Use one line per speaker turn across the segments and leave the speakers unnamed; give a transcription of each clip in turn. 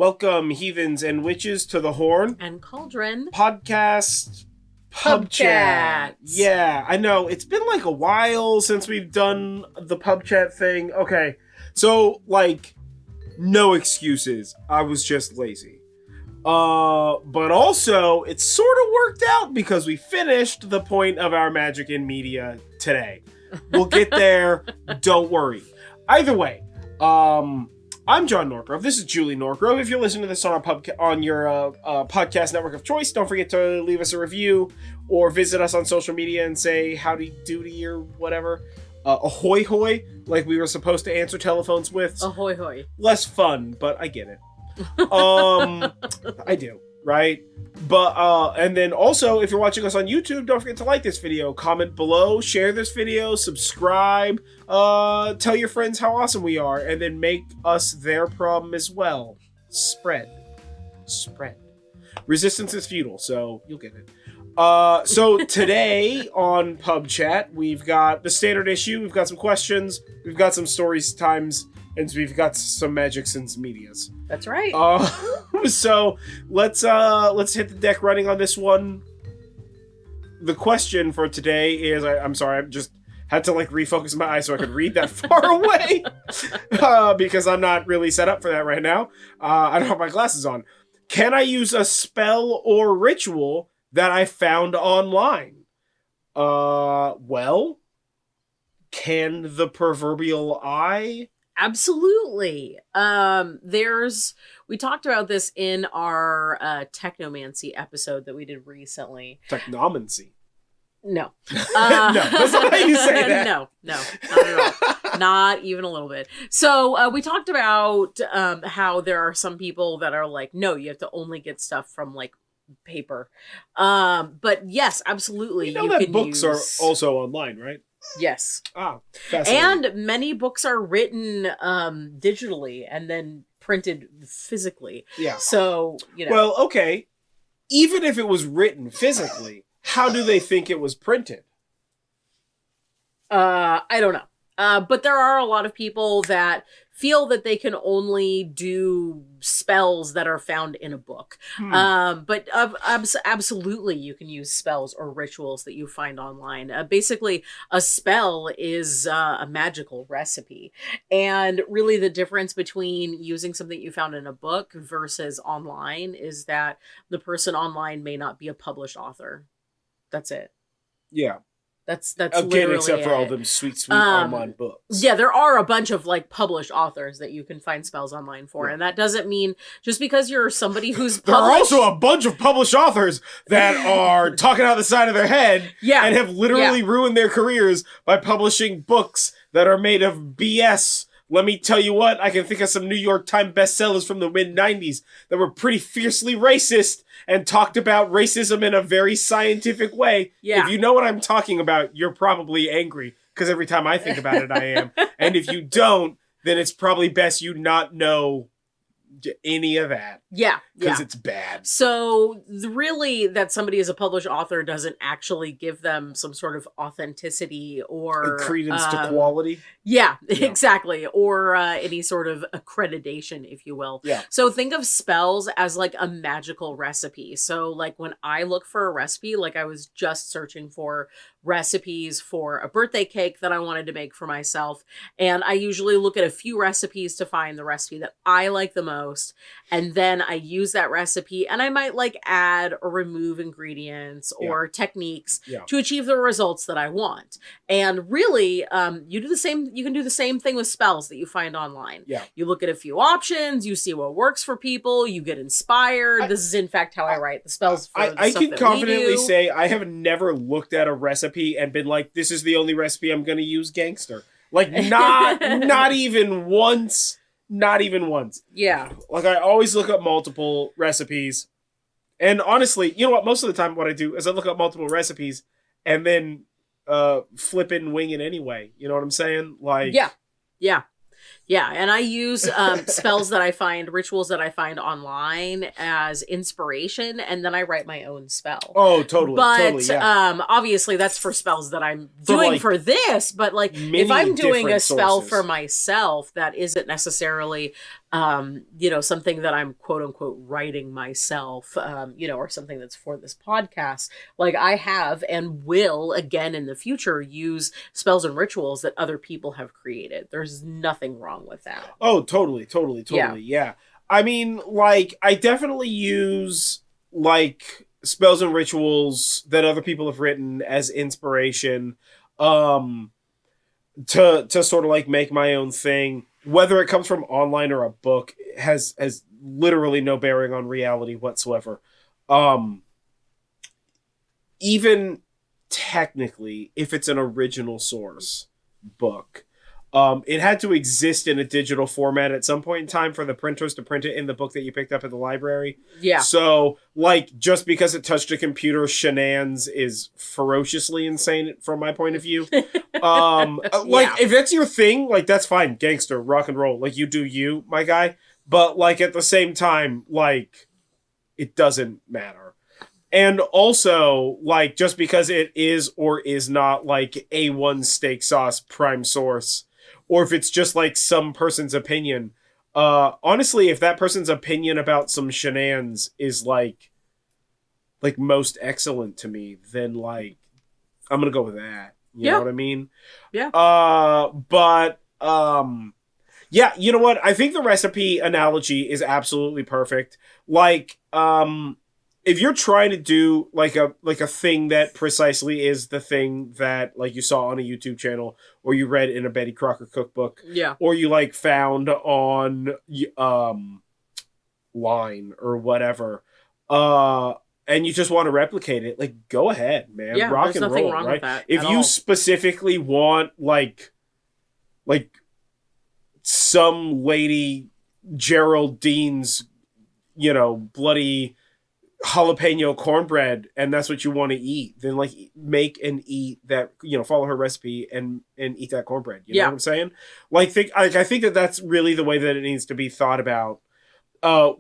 Welcome, heathens and witches, to the Horn
and Cauldron
podcast pub chat. Yeah, I know. It's been like a while since we've done the pub chat thing. Okay, so, like, no excuses. I was just lazy. But also, it sort of worked out because we finished the point of our Magic in Media today. We'll get there. Don't worry. Either way, I'm John Norgrove. This is Julie Norgrove. If you're listening to this on your podcast network of choice, don't forget to leave us a review or visit us on social media and say howdy doody or whatever. Ahoy hoy, like we were supposed to answer telephones with.
Ahoy hoy.
Less fun, but I get it. I do, right? But and then also, if you're watching us on YouTube, don't forget to like this video, comment below, share this video, subscribe, tell your friends how awesome we are, and then make us their problem as well. Spread. Resistance is futile, so you'll get it. So today on Pub Chat, we've got the standard issue, we've got some questions, we've got some stories times, and we've got some magics and some medias.
That's right.
So let's hit the deck running on this one. The question for today is, I'm sorry, I just had to like refocus my eyes so I could read that far away because I'm not really set up for that right now. I don't have my glasses on. Can I use a spell or ritual that I found online? Well, can the proverbial eye?
Absolutely. We talked about this in our technomancy episode that we did recently.
Technomancy?
No.
No, that's not how you say that.
No, not at all. Not even a little bit. So we talked about how there are some people that are like, no, you have to only get stuff from like paper. But yes, absolutely.
You know that books are also online, right?
Yes.
Ah, fascinating.
And many books are written digitally and then printed physically.
Yeah.
So, you know.
Well, okay. Even if it was written physically, how do they think it was printed?
I don't know. But there are a lot of people that feel that they can only do spells that are found in a book. But absolutely you can use spells or rituals that you find online. Basically, a spell is a magical recipe. And really the difference between using something you found in a book versus online is that the person online may not be a published author. That's it.
Yeah.
That's
again,
literally
except for all them sweet online books.
Yeah, there are a bunch of like published authors that you can find spells online for, and that doesn't mean just because you're somebody who's
there are also a bunch of published authors that are talking out the side of their head, and have literally ruined their careers by publishing books that are made of BS. Let me tell you what, I can think of some New York Times bestsellers from the mid-90s that were pretty fiercely racist and talked about racism in a very scientific way.
Yeah.
If you know what I'm talking about, you're probably angry, because every time I think about it, I am. And if you don't, then it's probably best you not know any of that.
Yeah.
Because it's bad.
So really that somebody is a published author doesn't actually give them some sort of authenticity or
credence to quality.
Yeah, exactly. Or any sort of accreditation, if you will.
Yeah.
So think of spells as like a magical recipe. So like when I look for a recipe, like I was just searching for recipes for a birthday cake that I wanted to make for myself. And I usually look at a few recipes to find the recipe that I like the most. And then I use that recipe and I might like add or remove ingredients or techniques to achieve the results that I want. And really, you can do the same thing with spells that you find online.
Yeah.
You look at a few options, you see what works for people, you get inspired. This is in fact how I write the spells for the
I
stuff
can
that
confidently
we do.
say I have never looked at a recipe and been like, this is the only recipe I'm going to use, gangster. Like, not even once. Not even once.
Yeah.
Like, I always look up multiple recipes. And honestly, you know what? Most of the time what I do is I look up multiple recipes and then flip it and wing it anyway. You know what I'm saying? Like,
Yeah, and I use spells that I find, rituals that I find online as inspiration, and then I write my own spell.
Oh, totally.
But
yeah.
Obviously that's for spells that I'm doing for this, but like if I'm doing a spell for myself that isn't necessarily something that I'm quote unquote writing myself, or something that's for this podcast. Like I have and will again in the future use spells and rituals that other people have created. There's nothing wrong with that.
Oh, totally. Yeah. I mean, like, I definitely use, like, spells and rituals that other people have written as inspiration, um, to sort of, like, make my own thing. Whether it comes from online or a book has literally no bearing on reality whatsoever. Um, Even technically, if it's an original source book, it had to exist in a digital format at some point in time for the printers to print it in the book that you picked up at the library.
Yeah.
So, like, just because it touched a computer, shenanigans is ferociously insane from my point of view. Like, if that's your thing, like, that's fine. Gangster, rock and roll. Like, you do you, my guy. But, like, at the same time, like, it doesn't matter. And also, like, just because it is or is not, like, A1 steak sauce prime source, or if it's just, like, some person's opinion, honestly, if that person's opinion about some shenanigans is, like most excellent to me, then, like, I'm gonna go with that. You know what I mean?
Yeah.
Yeah, you know what? I think the recipe analogy is absolutely perfect. Like, if you're trying to do like a thing that precisely is the thing that, like, you saw on a YouTube channel or you read in a Betty Crocker cookbook, or you, like, found on line or whatever, and you just want to replicate it, like, go ahead, man.
Yeah,
rock
there's
and
nothing
roll,
wrong
right?
with that
If
at
you
all.
specifically want like some lady Geraldine's, bloody jalapeno cornbread, and that's what you want to eat, then, like, make and eat that, follow her recipe and eat that cornbread. You know what I'm saying? I think that that's really the way that it needs to be thought about,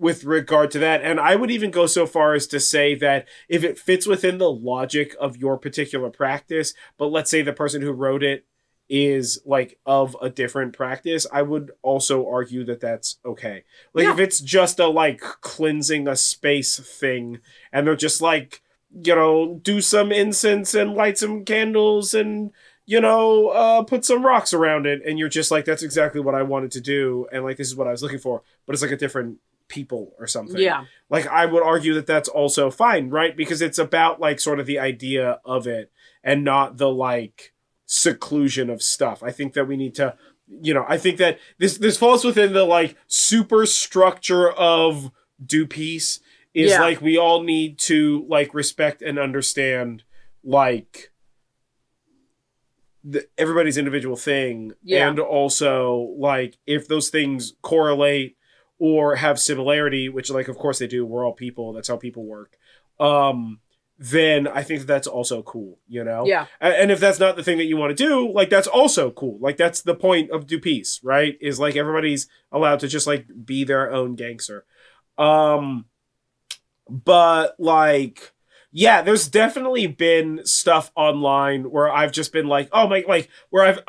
with regard to that. And I would even go so far as to say that if it fits within the logic of your particular practice, but let's say the person who wrote it is, like, of a different practice, I would also argue that that's okay. Like, if it's just a, like, cleansing a space thing, and they're just like, do some incense and light some candles and, put some rocks around it, and you're just like, that's exactly what I wanted to do, and, like, this is what I was looking for, but it's like a different people or something.
Yeah.
Like, I would argue that that's also fine, right? Because it's about, like, sort of the idea of it and not the, like, seclusion of stuff. I think that we need to, I think that this falls within the, like, super structure of do peace is, like, we all need to, like, respect and understand, like, everybody's individual thing. And also, like, if those things correlate or have similarity, which, like, of course they do, we're all people, that's how people work, then I think that's also cool,
Yeah.
And if that's not the thing that you want to do, like, that's also cool. Like, that's the point of do peace, right? Is, like, everybody's allowed to just, like, be their own gangster. But, like, yeah, there's definitely been stuff online where I've just been like, oh my, like, where I've,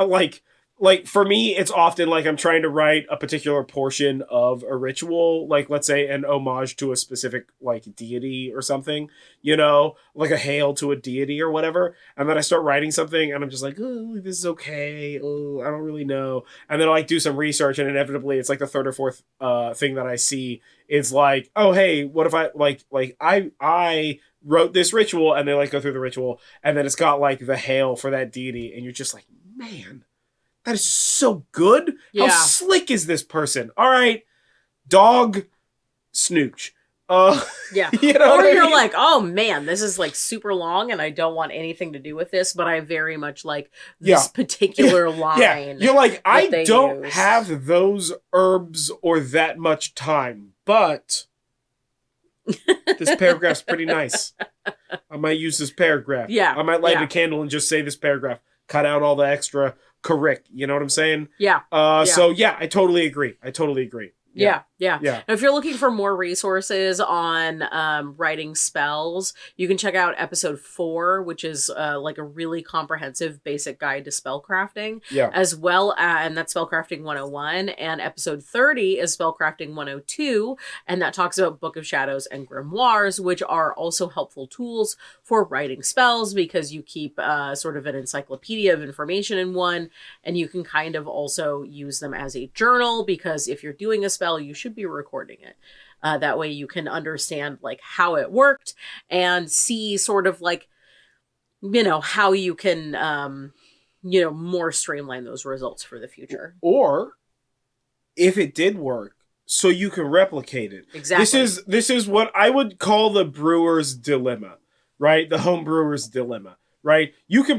like, for me, it's often, like, I'm trying to write a particular portion of a ritual, like, let's say an homage to a specific, like, deity or something, like a hail to a deity or whatever. And then I start writing something and I'm just like, oh, this is okay. Oh, I don't really know. And then I, like, do some research, and inevitably it's like the third or fourth thing that I see is like, oh, hey, what if I wrote this ritual, and they, like, go through the ritual, and then it's got, like, the hail for that deity, and you're just like, man, that is so good.
Yeah.
How slick is this person? All right, dog, snooch.
Yeah.
Or
you're like, oh man, this is, like, super long and I don't want anything to do with this, but I very much like this particular line.
Yeah. You're like, I don't
use.
have those herbs or that much time, but this paragraph's pretty nice. I might use this paragraph.
Yeah.
I might light a candle and just say this paragraph. Cut out all the extra correct. You know what I'm saying?
Yeah.
So yeah, I totally agree.
Yeah.
Yeah.
And if you're looking for more resources on writing spells, you can check out episode 4, which is like a really comprehensive basic guide to spellcrafting,
Yeah.
as well as, and that's Spellcrafting 101, and episode 30 is Spellcrafting 102, and that talks about Book of Shadows and Grimoires, which are also helpful tools for writing spells because you keep sort of an encyclopedia of information in one, and you can kind of also use them as a journal because if you're doing a spell, you should be recording it. That way you can understand like how it worked and see sort of like, you know, how you can, you know, more streamline those results for the future.
Or if it did work, so you can replicate it.
Exactly.
This is what I would call the brewer's dilemma, right? The home brewer's dilemma, right? You can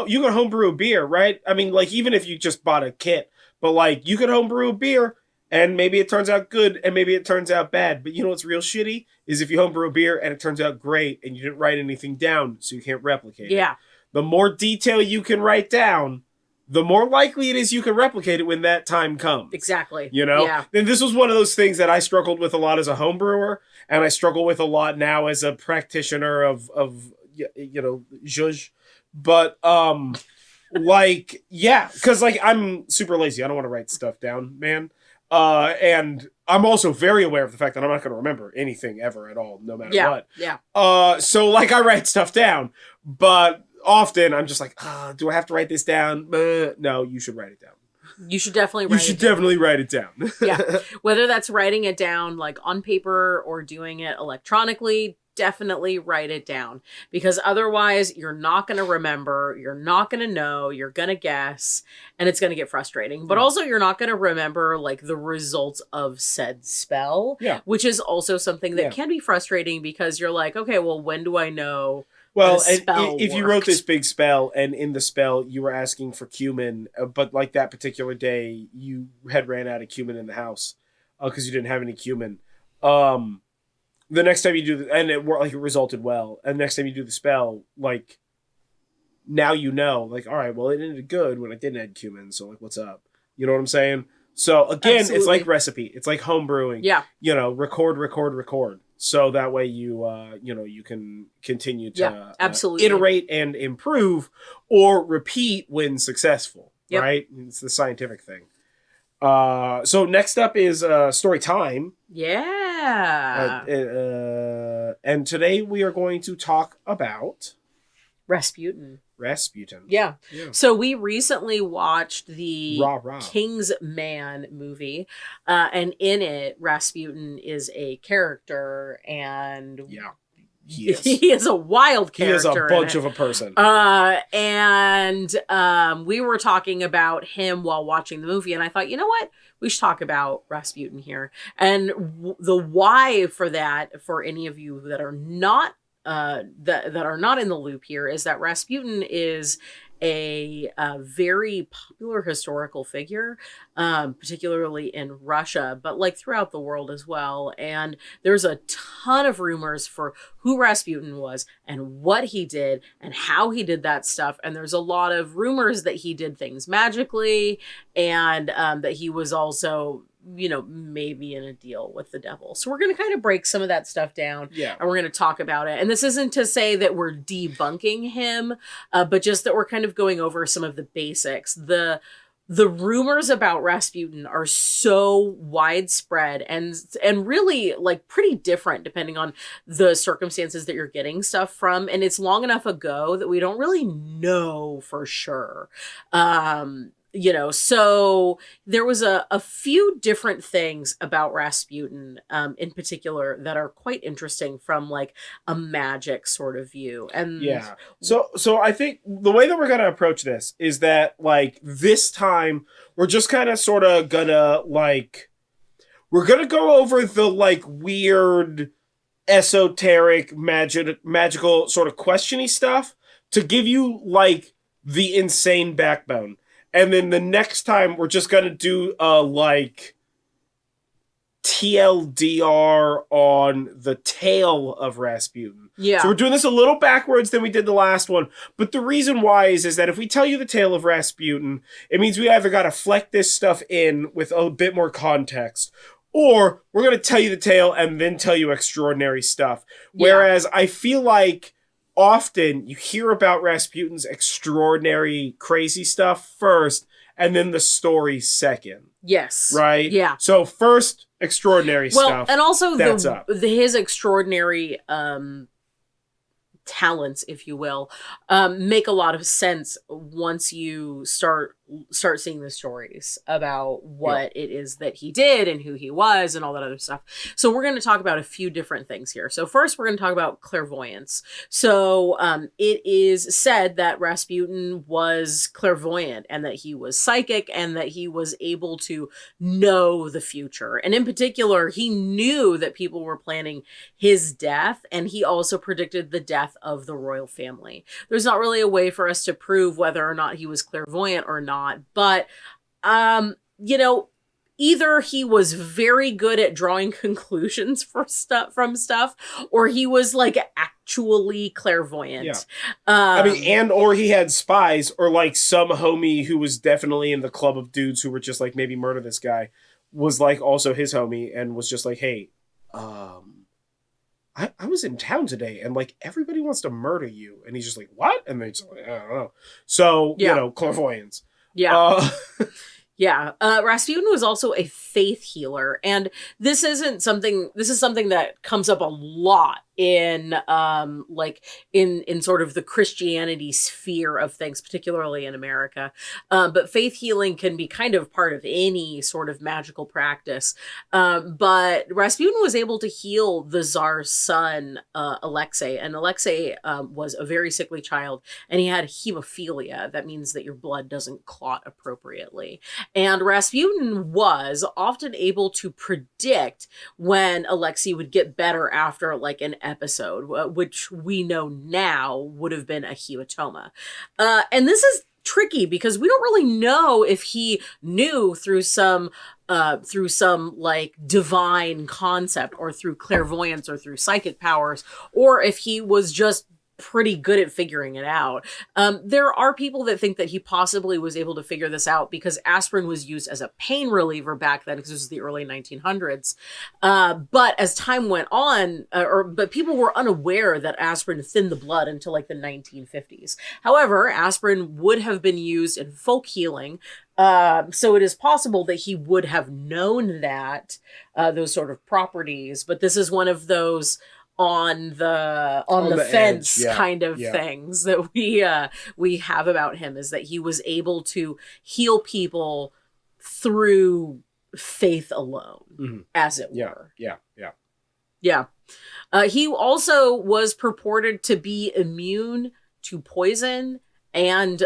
you can homebrew a beer, right? I mean, like even if you just bought a kit, but like you could homebrew a beer and maybe it turns out good and maybe it turns out bad. But you know what's real shitty is if you homebrew a beer and it turns out great and you didn't write anything down, so you can't replicate it. The more detail you can write down, the more likely it is you can replicate it when that time comes.
Exactly.
You know?
Yeah.
And this was one of those things that I struggled with a lot as a home brewer, and I struggle with a lot now as a practitioner of you know, zhuzh. But, like, yeah, because, like, I'm super lazy. I don't want to write stuff down, man. And I'm also very aware of the fact that I'm not going to remember anything ever at all, no matter what.
Yeah.
So, like, I write stuff down, but often I'm just like, do I have to write this down? No, you should write it down.
You should definitely write
definitely write it down.
Yeah. Whether that's writing it down like on paper or doing it electronically, definitely write it down because otherwise you're not going to remember, you're not going to know, you're going to guess, and it's going to get frustrating. But also you're not going to remember like the results of said spell, which is also something that can be frustrating because you're like, okay, well, when do I know?
Well, and if you wrote this big spell and in the spell you were asking for cumin, but like that particular day you had ran out of cumin in the house because you didn't have any cumin. The next time you do and it resulted well. And the next time you do the spell, like now you know, like, all right, well, it ended good when I didn't add cumin, so like, what's up? You know what I'm saying? So again, It's like recipe. It's like home brewing.
Yeah.
You know, record. So that way you you know, you can continue to iterate and improve or repeat when successful. Right? It's the scientific thing. So next up is story time.
Yeah.
And today we are going to talk about
Rasputin.
Yeah.
So we recently watched the King's Man movie, and in it, Rasputin is a character, and he is a wild character.
He is a bunch of a person.
And we were talking about him while watching the movie, and I thought, you know what? We should talk about Rasputin here. And the why for that, for any of you that are not that are not in the loop here, is that Rasputin is a very popular historical figure, particularly in Russia, but like throughout the world as well. And there's a ton of rumors for who Rasputin was and what he did and how he did that stuff. And there's a lot of rumors that he did things magically and that he was also, you know, maybe in a deal with the devil. So we're going to kind of break some of that stuff down and we're going to talk about it. And this isn't to say that we're debunking him, but just that we're kind of going over some of the basics. The rumors about Rasputin are so widespread and really like pretty different depending on the circumstances that you're getting stuff from. And it's long enough ago that we don't really know for sure. You know, so there was a few different things about Rasputin in particular that are quite interesting from like a magic sort of view. And so I think the way that we're going to approach this is that like this time we're just kind of sort of gonna like, we're going to go over the like weird esoteric magical sort of questiony stuff to give you like the insane backbone. And then the next time we're just going to do like TLDR on the tale of Rasputin. Yeah.
So we're doing this a little backwards than we did the last one. But the reason why is that if we tell you the tale of Rasputin, it means we either got to fleck this stuff in with a bit more context, or we're going to tell you the tale and then tell you extraordinary stuff. Whereas I feel like often you hear about Rasputin's extraordinary, crazy stuff first, and then the story second.
Yes.
Right?
Yeah.
So first, extraordinary stuff.
And also his extraordinary talents, if you will, make a lot of sense once you start seeing the stories about what it is that he did and who he was and all that other stuff. So we're going to talk about a few different things here. So first, we're going to talk about clairvoyance. So it is said that Rasputin was clairvoyant and that he was psychic and that he was able to know the future. And in particular, he knew that people were planning his death, and he also predicted the death of the royal family. There's not really a way for us to prove whether or not he was clairvoyant or not, but either he was very good at drawing conclusions from stuff, or he was like actually clairvoyant.
Or he had spies, or like some homie who was definitely in the club of dudes who were just like, maybe murder this guy, was like also his homie and was just like, hey, I was in town today and like everybody wants to murder you. And he's just like, what? And they're just like, I don't know. So, clairvoyance.
Yeah. Rasputin was also a faith healer. And this is something that comes up a lot in sort of the Christianity sphere of things, particularly in America. But faith healing can be kind of part of any sort of magical practice. But Rasputin was able to heal the Tsar's son, Alexei. And Alexei was a very sickly child, and he had hemophilia. That means that your blood doesn't clot appropriately. And Rasputin was often able to predict when Alexei would get better after like an episode, which we know now would have been a hematoma. And this is tricky because we don't really know if he knew through some like divine concept or through clairvoyance or through psychic powers, or if he was just pretty good at figuring it out. There are people that think that he possibly was able to figure this out because aspirin was used as a pain reliever back then, because this was the early 1900s. But as time went on, but people were unaware that aspirin thinned the blood until like the 1950s. However, aspirin would have been used in folk healing. So it is possible that he would have known that, those sort of properties, but this is one of those on the fence kind of things that we have about him, is that he was able to heal people through faith alone, as it were. Yeah. He also was purported to be immune to poison and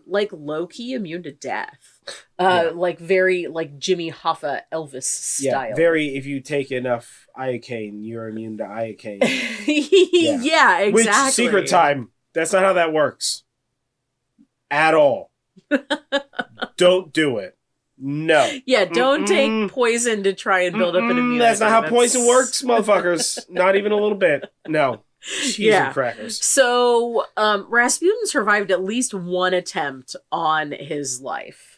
like low-key immune to death. Like very like Jimmy Hoffa Elvis style.
Very, if you take enough iocane, you're immune to iocane.
Yeah, exactly.
Which, secret time, that's not how that works. At all. Don't do it. No.
Yeah, don't take poison to try and build up an immunity.
That's not how poison works, motherfuckers. Not even a little bit. No. Cheese and crackers.
So, Rasputin survived at least one attempt on his life.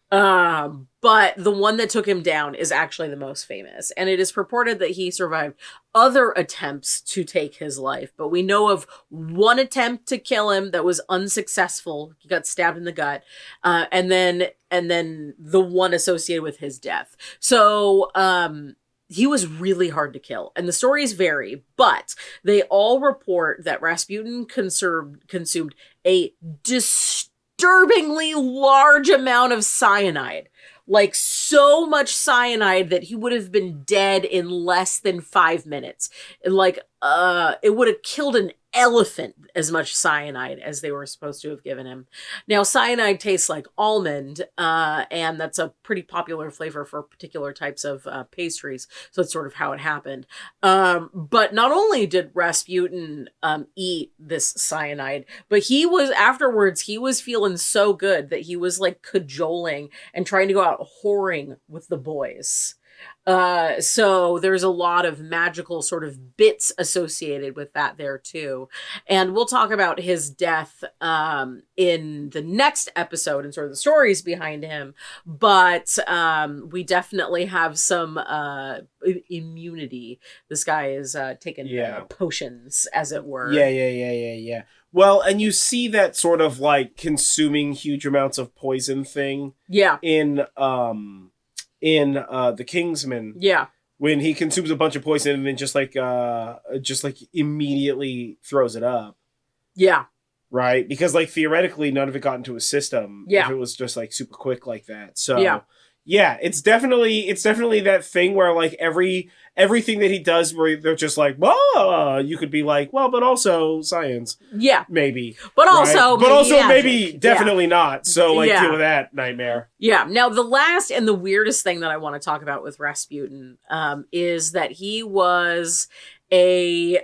But the one that took him down is actually the most famous. And it is purported that he survived other attempts to take his life. But we know of one attempt to kill him that was unsuccessful. He got stabbed in the gut. And then the one associated with his death. So, he was really hard to kill, and the stories vary, but they all report that Rasputin consumed a disturbingly large amount of cyanide. Like, so much cyanide that he would have been dead in less than 5 minutes. Like, it would have killed an elephant as much cyanide as they were supposed to have given him. Now, cyanide tastes like almond, and that's a pretty popular flavor for particular types of pastries. So that's sort of how it happened. But not only did Rasputin eat this cyanide, but afterwards, he was feeling so good that he was like cajoling and trying to go out whoring with the boys. So there's a lot of magical sort of bits associated with that there too. And we'll talk about his death in the next episode and sort of the stories behind him. But we definitely have some immunity. This guy is taking potions, as it were.
Yeah. Well, and you see that sort of like consuming huge amounts of poison thing.
Yeah.
In the Kingsman, when he consumes a bunch of poison and then just like immediately throws it up, right, because like theoretically none of it got into his system if it was just like super quick like that. So it's definitely that thing where like everything that he does where they're just like, well, you could be like, well, but also science, maybe,
but also
maybe definitely not. So like deal with that nightmare.
Now the last and the weirdest thing that I want to talk about with Rasputin is that he was a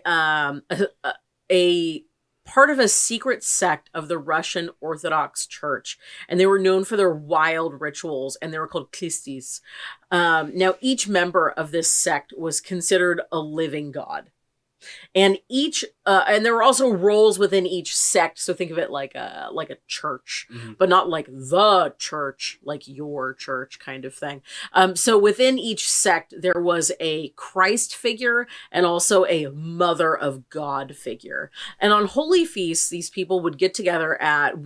part of a secret sect of the Russian Orthodox Church, and they were known for their wild rituals, and they were called klistis. Now, each member of this sect was considered a living god. And and there were also roles within each sect. So think of it like a church, but not like the church, like your church kind of thing. So within each sect, there was a Christ figure and also a Mother of God figure. And on holy feasts, these people would get together at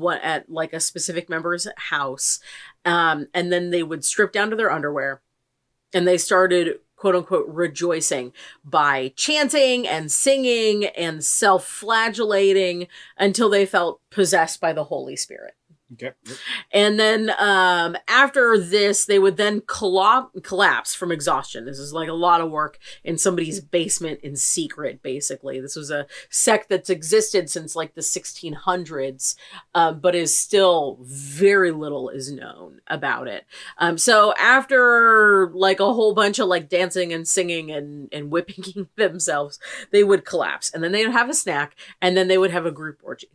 like a specific member's house, and then they would strip down to their underwear, and they started, quote unquote, rejoicing by chanting and singing and self-flagellating until they felt possessed by the Holy Spirit.
Okay.
And then after this, they would then collapse from exhaustion. This is like a lot of work in somebody's basement in secret, basically. This was a sect that's existed since like the 1600s, but is still very little is known about it. So after like a whole bunch of like dancing and singing and whipping themselves, they would collapse. And then they would have a snack, and then they would have a group orgy.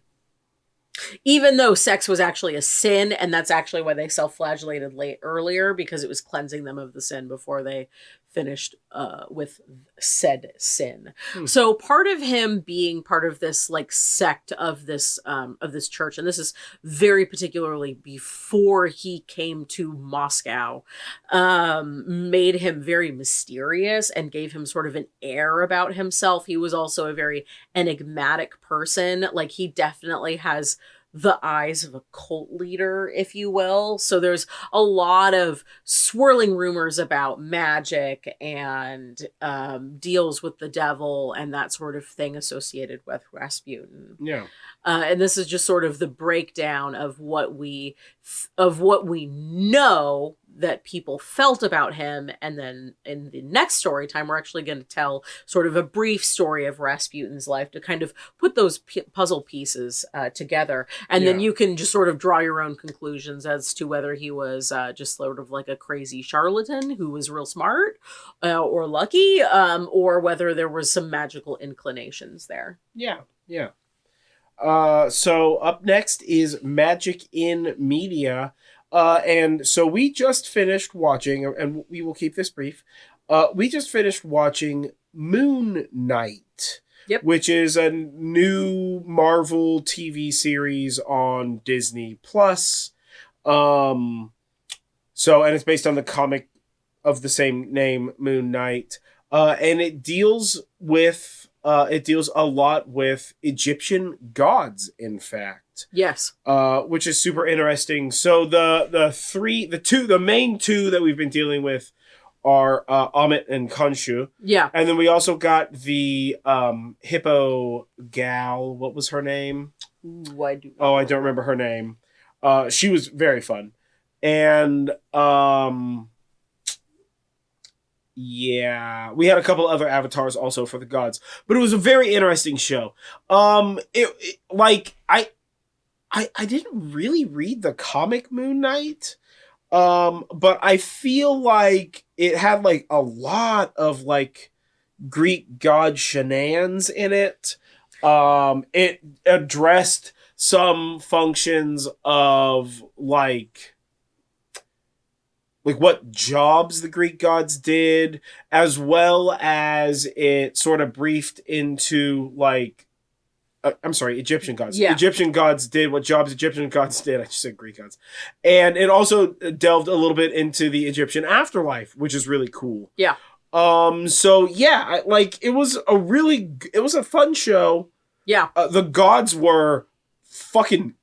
Even though sex was actually a sin, and that's actually why they self-flagellated earlier, because it was cleansing them of the sin before they finished with said sin. So part of him being part of this like sect of this church, and this is very particularly before he came to Moscow, made him very mysterious and gave him sort of an air about himself. He was also a very enigmatic person. Like, he definitely has the eyes of a cult leader, if you will. So there's a lot of swirling rumors about magic and deals with the devil and that sort of thing associated with Rasputin.
Yeah.
And this is just sort of the breakdown of what we know that people felt about him. And then in the next story time, we're actually going to tell sort of a brief story of Rasputin's life to kind of put those puzzle pieces together. And then you can just sort of draw your own conclusions as to whether he was just sort of like a crazy charlatan who was real smart or lucky, or whether there was some magical inclinations there.
Yeah. So up next is Magic in Media. And so we just finished watching, and we will keep this brief. We just finished watching Moonknight, which is a new Marvel TV series on Disney Plus. And it's based on the comic of the same name, Moonknight. And it deals a lot with Egyptian gods, in fact.
Yes.
Which is super interesting. So the main two that we've been dealing with are Amit and Khonshu.
Yeah.
And then we also got the hippo gal. What was her name?
I
don't remember her name. She was very fun. And we had a couple other avatars also for the gods, but it was a very interesting show. I didn't really read the comic Moonknight, but I feel like it had like a lot of like Greek god shenanigans in it. It addressed some functions of like like what jobs the Greek gods did, as well as it sort of briefed into like, I'm sorry, Egyptian gods.
Yeah.
Egyptian gods did what jobs Egyptian gods did. I just said Greek gods. And it also delved a little bit into the Egyptian afterlife, which is really cool.
Yeah.
So yeah, like it was a fun show.
Yeah.
The gods were fucking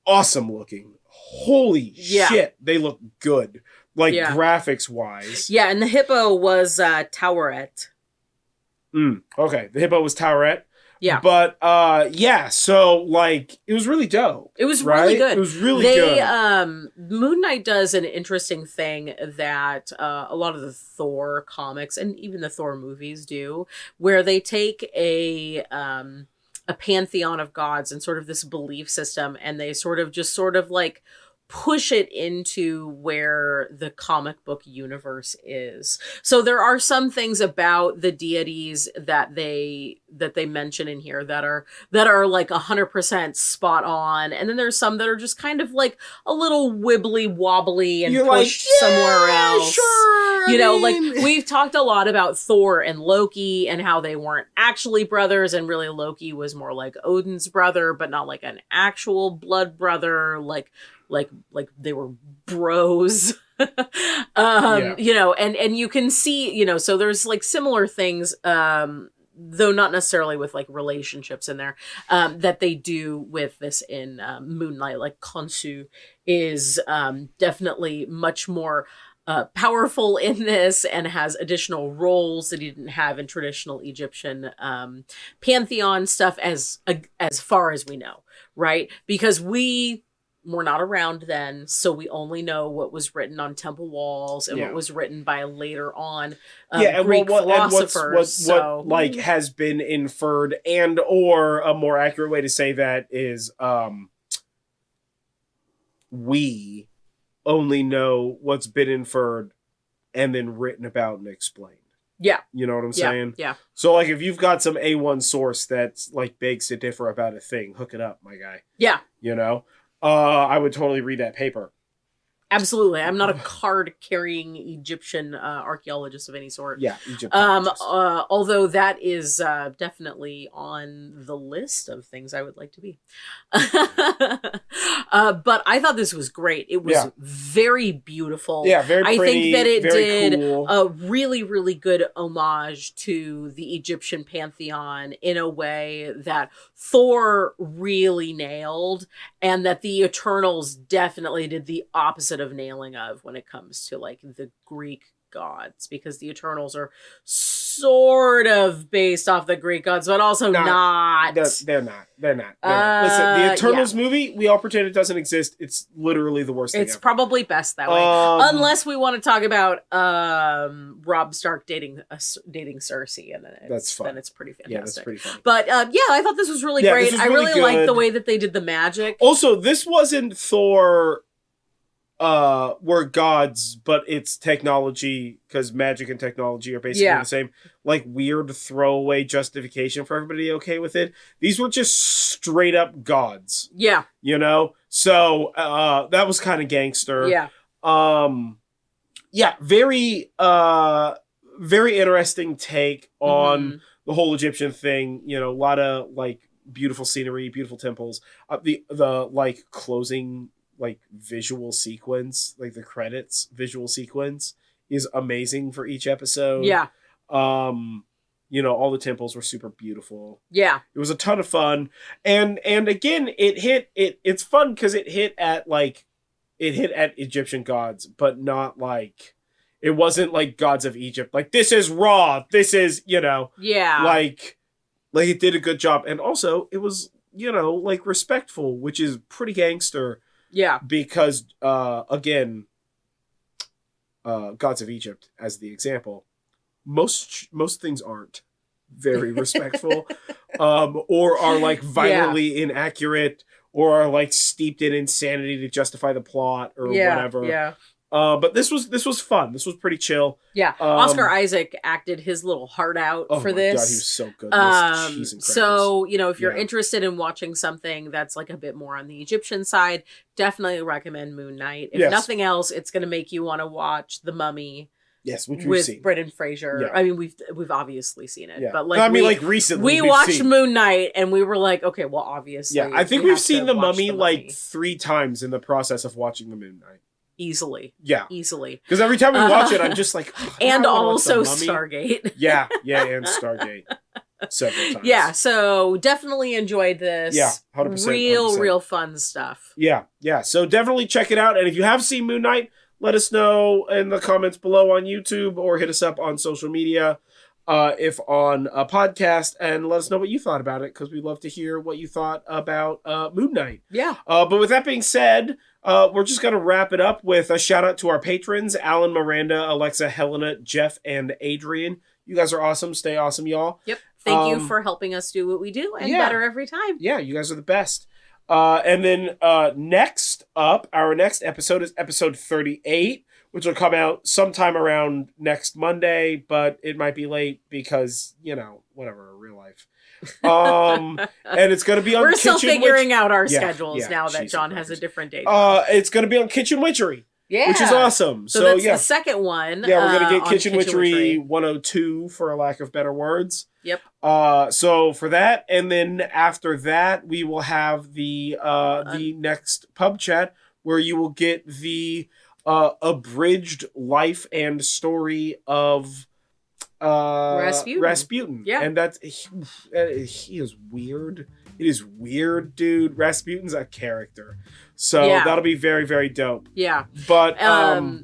awesome looking. Holy shit, they look good. Like graphics wise.
Yeah, and the hippo was Toweret.
Okay, the hippo was Toweret.
Yeah.
But yeah, so like it was really dope.
It was really good.
It was really good.
Moonknight does an interesting thing that a lot of the Thor comics and even the Thor movies do, where they take a pantheon of gods and sort of this belief system, and they sort of like push it into where the comic book universe is. So there are some things about the deities that they mention in here that are like 100% spot on, and then there's some that are just kind of like a little wibbly wobbly and
You're
pushed
like,
somewhere else.
Sure.
You know, like we've talked a lot about Thor and Loki and how they weren't actually brothers, and really Loki was more like Odin's brother, but not like an actual blood brother, like they were bros. You know, and you can see, you know, so there's like similar things, though not necessarily with like relationships in there, that they do with this in Moonknight. Like Khonshu is definitely much more powerful in this and has additional roles that he didn't have in traditional Egyptian pantheon stuff, as far as we know, right? Because we were not around then, so we only know what was written on temple walls and what was written by later on Greek philosophers.
What like has been inferred, and or a more accurate way to say that is we only know what's been inferred and then written about and explained.
Yeah.
You know what I'm saying?
Yeah.
So like if you've got some A1 source that's like begs to differ about a thing, hook it up, my guy.
Yeah.
You know? I would totally read that paper.
Absolutely. I'm not a card-carrying Egyptian archaeologist of any sort.
Yeah, Egypt.
Although that is definitely on the list of things I would like to be. But I thought this was great. It was very beautiful.
Yeah, very pretty.
I think that it did
cool.
a really, really good homage to the Egyptian pantheon in a way that Thor really nailed, and that the Eternals definitely did the opposite of nailing of when it comes to like the Greek gods, because the Eternals are sort of based off the Greek gods, but also not.
They're not. Listen, the Eternals movie, we all pretend it doesn't exist. It's literally the worst thing ever.
Probably best that way. Unless we want to talk about Robb Stark dating Cersei, and then it's pretty fantastic.
Yeah, that's pretty funny.
But I thought this was really great. I really liked the way that they did the magic.
Also, this wasn't Thor were gods, but it's technology, because magic and technology are basically the same. Like weird throwaway justification for everybody okay with it. These were just straight up gods.
Yeah.
You know? So that was kind of gangster.
Yeah.
Yeah, very very interesting take on the whole Egyptian thing. You know, a lot of like beautiful scenery, beautiful temples. The like closing like visual sequence, like the credits visual sequence is amazing for each episode.
Yeah.
You know, all the temples were super beautiful.
Yeah.
It was a ton of fun. And again, it's fun because it hit at Egyptian gods, but not like, it wasn't like gods of Egypt. Like, this is raw. This is, you know.
Yeah.
Like it did a good job. And also it was, you know, like respectful, which is pretty gangster.
Yeah.
Because, again, gods of Egypt as the example, most things aren't very respectful, or are like violently inaccurate, or are like steeped in insanity to justify the plot or whatever.
Yeah.
But this was fun. This was pretty chill.
Yeah, Oscar Isaac acted his little heart out for this.
Oh my god, he was so good. This cheese and crackers.
So, if you're interested in watching something that's like a bit more on the Egyptian side, definitely recommend Moonknight. If nothing else, it's going to make you want to watch The Mummy.
Yes, which we've
with
seen.
Brendan Fraser.
Yeah.
I mean, we've obviously seen it, but
recently
we watched Moonknight and we were like, okay, well, obviously,
I think we've seen The Mummy like 3 times in the process of watching the Moonknight.
Easily.
Because every time we watch it, I'm just like,
and also Stargate.
yeah, and Stargate. Several times.
Yeah, so definitely enjoyed this.
Yeah, 100%.
Real fun stuff.
Yeah. So definitely check it out. And if you have seen Moonknight, let us know in the comments below on YouTube or hit us up on social media if on a podcast, and let us know what you thought about it, because we'd love to hear what you thought about Moonknight.
Yeah.
But with that being said, we're just going to wrap it up with a shout out to our patrons, Alan, Miranda, Alexa, Helena, Jeff, and Adrian. You guys are awesome. Stay awesome, y'all.
Yep. Thank you for helping us do what we do and better every time.
Yeah, you guys are the best. And then next up, our next episode is episode 38, which will come out sometime around next Monday, but it might be late because, whatever, real life. And it's going to be on
We're still figuring out our schedules now that John has a different date.
It's going to be on Kitchen Witchery.
Yeah.
Which is awesome.
So that's the second one.
Yeah, we're going to get Kitchen Witchery 102, for a lack of better words.
Yep.
So for that, and then after that, we will have the next pub chat, where you will get the abridged life and story of Rasputin.
Yeah.
And that's he is weird. It is weird, dude. Rasputin's a character. So that'll be very, very dope.
Yeah.
But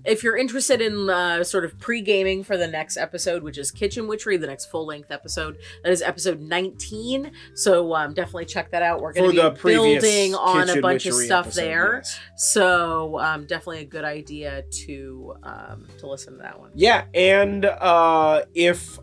if you're interested in sort of pre-gaming for the next episode, which is Kitchen Witchery, the next full-length episode, that is episode 19. So definitely check that out. We're going to be building on a bunch of stuff there. Yes. So definitely a good idea to listen to that one.
Yeah, and if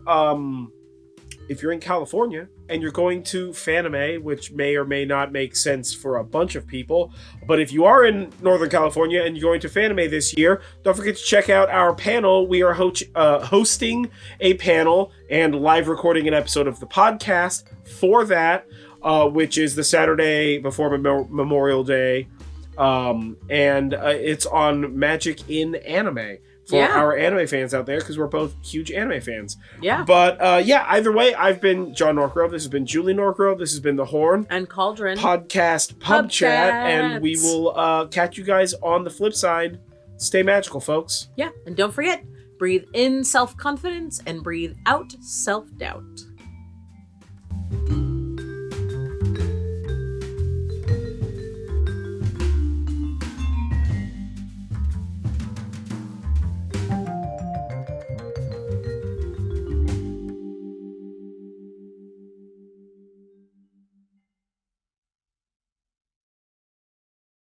you're in California and you're going to Fanime, which may or may not make sense for a bunch of people, but if you are in Northern California and you're going to Fanime this year, don't forget to check out our panel. We are hosting a panel and live recording an episode of the podcast for that, which is the Saturday before Memorial Day, and it's on Magic in Anime. For our anime fans out there, because we're both huge anime fans.
Yeah.
But either way, I've been John Norgrove. This has been Julie Norgrove. This has been The Horn
and Cauldron
Podcast Pub Chat. And we will catch you guys on the flip side. Stay magical, folks.
Yeah. And don't forget, breathe in self-confidence and breathe out self-doubt.